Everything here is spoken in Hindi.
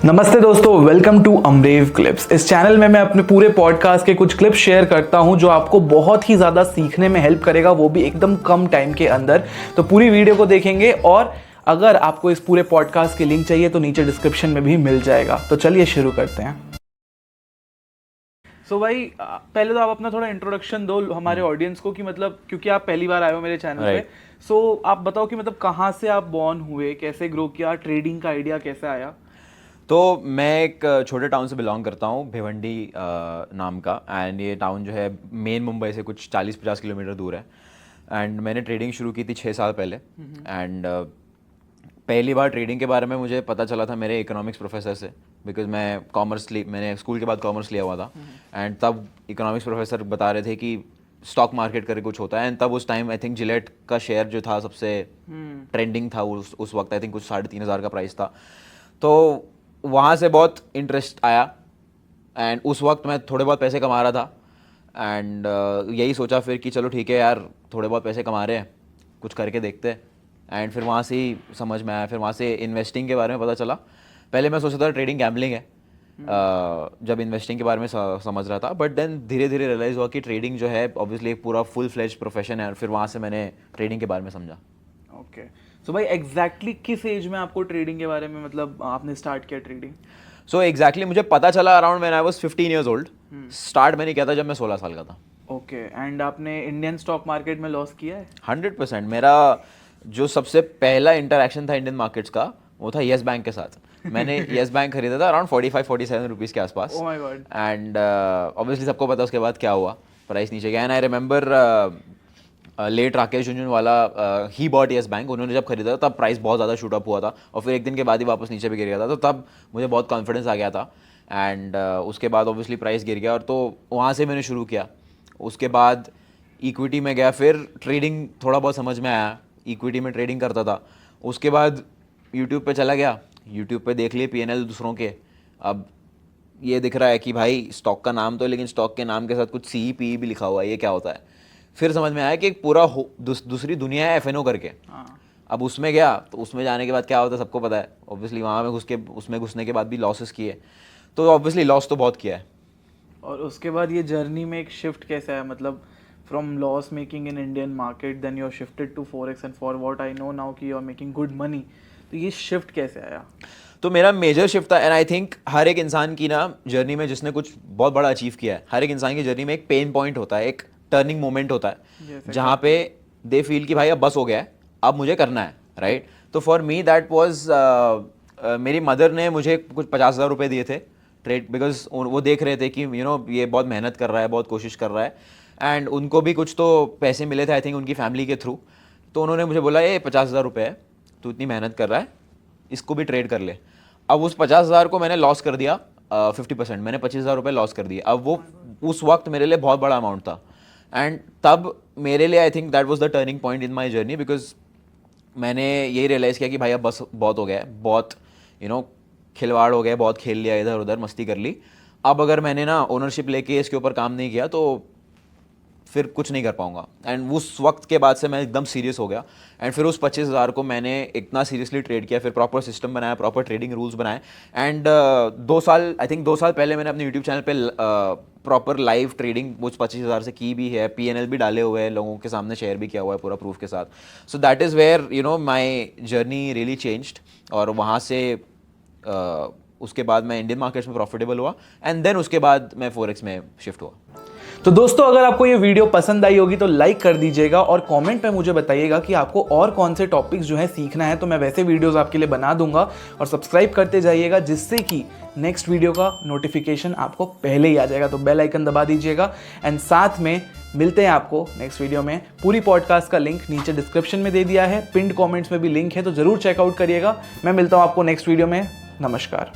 नमस्ते दोस्तों, वेलकम टू अमरेव क्लिप्स। इस चैनल में मैं अपने पूरे पॉडकास्ट के कुछ क्लिप्स शेयर करता हूं जो आपको बहुत ही ज़्यादा सीखने में हेल्प करेगा, वो भी एकदम कम टाइम के अंदर। तो पूरी वीडियो को देखेंगे और अगर आपको इस पूरे पॉडकास्ट की लिंक चाहिए तो नीचे डिस्क्रिप्शन में भी मिल जाएगा। तो चलिए शुरू करते हैं। सो भाई, पहले तो आप अपना थोड़ा इंट्रोडक्शन दो हमारे ऑडियंस को कि मतलब क्योंकि आप पहली बार आए हो मेरे चैनल पे। सो आप बताओ कि मतलब कहाँ से आप बॉर्न हुए, कैसे ग्रो किया, ट्रेडिंग का आइडिया कैसे आया? तो मैं एक छोटे टाउन से बिलोंग करता हूँ, भिवंडी नाम का। एंड ये टाउन जो है मेन मुंबई से कुछ 40-50 किलोमीटर दूर है। एंड मैंने ट्रेडिंग शुरू की थी 6 साल पहले। एंड पहली बार ट्रेडिंग के बारे में मुझे पता चला था मेरे इकोनॉमिक्स प्रोफेसर से, बिकॉज मैंने स्कूल के बाद कॉमर्स लिया हुआ था। एंड तब इकोनॉमिक्स प्रोफेसर बता रहे थे कि स्टॉक मार्केट करके कुछ होता है। एंड तब उस टाइम आई थिंक जिलेट का शेयर जो था सबसे ट्रेंडिंग था उस वक्त। आई थिंक कुछ 3,500 का प्राइस था। तो वहाँ से बहुत इंटरेस्ट आया। एंड उस वक्त मैं थोड़े बहुत पैसे कमा रहा था। एंड यही सोचा फिर कि चलो ठीक है यार, थोड़े बहुत पैसे कमा रहे हैं, कुछ करके देखते हैं। एंड फिर वहाँ से ही समझ में आया, फिर वहाँ से इन्वेस्टिंग के बारे में पता चला। पहले मैं सोचता था ट्रेडिंग गैम्बलिंग है, जब इन्वेस्टिंग के बारे में समझ रहा था। बट देन धीरे धीरे रियलाइज़ हुआ कि ट्रेडिंग जो है ऑब्वियसली एक पूरा फुल फ्लेज प्रोफेशन है। और फिर वहाँ से मैंने ट्रेडिंग के बारे में समझा। ओके, सो भाई एग्जैक्टली किस एज में आपको ट्रेडिंग के बारे में मतलब आपने स्टार्ट किया ट्रेडिंग? सो एग्जैक्टली मुझे पता चला around when I was 15 years old. Start मैंने किया था जब मैं 16 साल का था। ओके, एंड आपने इंडियन स्टॉक मार्केट में लॉस किया है? 100%। मेरा जो सबसे पहला इंटरेक्शन था इंडियन मार्केट्स का वो था येस बैंक के साथ। मैंने येस बैंक खरीदा था अराउंड 45-47 रुपीज़ के आसपास। Oh my god. And obviously सबको पता उसके बाद क्या हुआ, प्राइस नीचे गया। And I remember late Rakesh Jhunjhunwala ही बॉट येस बैंक। उन्होंने जब खरीदा था तब प्राइस बहुत ज़्यादा शूट अप हुआ था और फिर एक दिन के बाद ही वापस नीचे भी गिर गया था। तो तब मुझे बहुत कॉन्फिडेंस आ गया था। एंड उसके बाद ऑब्वियसली प्राइस गिर गया और तो वहाँ से मैंने शुरू किया। उसके बाद इक्विटी में गया, फिर ट्रेडिंग थोड़ा बहुत समझ में आया, इक्विटी में ट्रेडिंग करता था। उसके बाद यूट्यूब पे चला गया, यूट्यूब पे देख लिए पीएनएल दूसरों के। अब ये दिख रहा है कि भाई स्टॉक का नाम तो है, लेकिन स्टॉक के नाम के साथ कुछ CPE भी लिखा हुआ है, ये क्या होता है? फिर समझ में आया कि एक पूरा दूसरी दुनिया है FNO करके। अब उसमें गया तो उसमें जाने के बाद क्या होता है सबको पता है। ऑब्वियसली वहाँ में उसमें घुसने के बाद भी लॉसेस किए, तो ऑब्वियसली लॉस तो बहुत किया है। और उसके बाद ये जर्नी में एक शिफ्ट कैसे आया, मतलब from loss making in Indian market then you are shifted to forex and for what I know now कि you are making good money. तो ये शिफ्ट कैसे आया? तो मेरा मेजर शिफ्ट था। एंड आई थिंक हर एक इंसान की ना जर्नी में जिसने कुछ बहुत बड़ा अचीव किया है, हर एक इंसान की जर्नी में एक पेन पॉइंट होता है, एक टर्निंग मोमेंट होता है जहाँ पे दे फील कि भाई अब बस हो गया है, अब मुझे करना है, राइट? तो फॉर मी दैट वाज, मेरी मदर ने मुझे कुछ 50,000 रुपये दिए थे ट्रेड, बिकॉज वो देख रहे थे कि ये बहुत मेहनत कर रहा है, बहुत कोशिश कर रहा है। एंड उनको भी कुछ तो पैसे मिले थे आई थिंक उनकी फैमिली के थ्रू। तो उन्होंने मुझे बोला ये 50,000 रुपये है, तू इतनी मेहनत कर रहा है, इसको भी ट्रेड कर ले। अब उस 50,000 को मैंने लॉस कर दिया 50%। मैंने 25,000 रुपये लॉस कर दिए। अब वो उस वक्त मेरे लिए बहुत बड़ा अमाउंट था। एंड तब मेरे लिए I think that was the turning point in my journey, because मैंने यही रियलाइज़ किया कि भाई अब बस बहुत हो गया है, बहुत खिलवाड़ हो गया, बहुत खेल लिया, इधर उधर मस्ती कर ली। अब अगर मैंने ना ओनरशिप लेके इसके ऊपर काम नहीं किया तो फिर कुछ नहीं कर पाऊंगा। एंड उस वक्त के बाद से मैं एकदम सीरियस हो गया। एंड फिर उस 25,000 को मैंने इतना सीरियसली ट्रेड किया, फिर प्रॉपर सिस्टम बनाया, प्रॉपर ट्रेडिंग रूल्स बनाए। एंड 2 साल पहले मैंने अपने यूट्यूब चैनल पे प्रॉपर लाइव ट्रेडिंग उस 25,000 से की भी है, PNL भी डाले हुए हैं, लोगों के सामने शेयर भी किया हुआ है पूरा प्रूफ के साथ। So that is where my journey really changed. और वहाँ से उसके बाद मैं इंडियन मार्केट्स में प्रॉफिटेबल हुआ। एंड देन उसके बाद मैं फॉरेक्स में शिफ्ट हुआ। तो दोस्तों, अगर आपको ये वीडियो पसंद आई होगी तो लाइक कर दीजिएगा और कमेंट में मुझे बताइएगा कि आपको और कौन से टॉपिक्स जो है सीखना है, तो मैं वैसे वीडियोस आपके लिए बना दूंगा। और सब्सक्राइब करते जाइएगा जिससे कि नेक्स्ट वीडियो का नोटिफिकेशन आपको पहले ही आ जाएगा। तो बेल आइकन दबा दीजिएगा। एंड साथ में मिलते हैं आपको नेक्स्ट वीडियो में। पूरी पॉडकास्ट का लिंक नीचे डिस्क्रिप्शन में दे दिया है, पिन्ड कॉमेंट्स में भी लिंक है, तो जरूर चेकआउट करिएगा। मैं मिलता हूँ आपको नेक्स्ट वीडियो में। नमस्कार।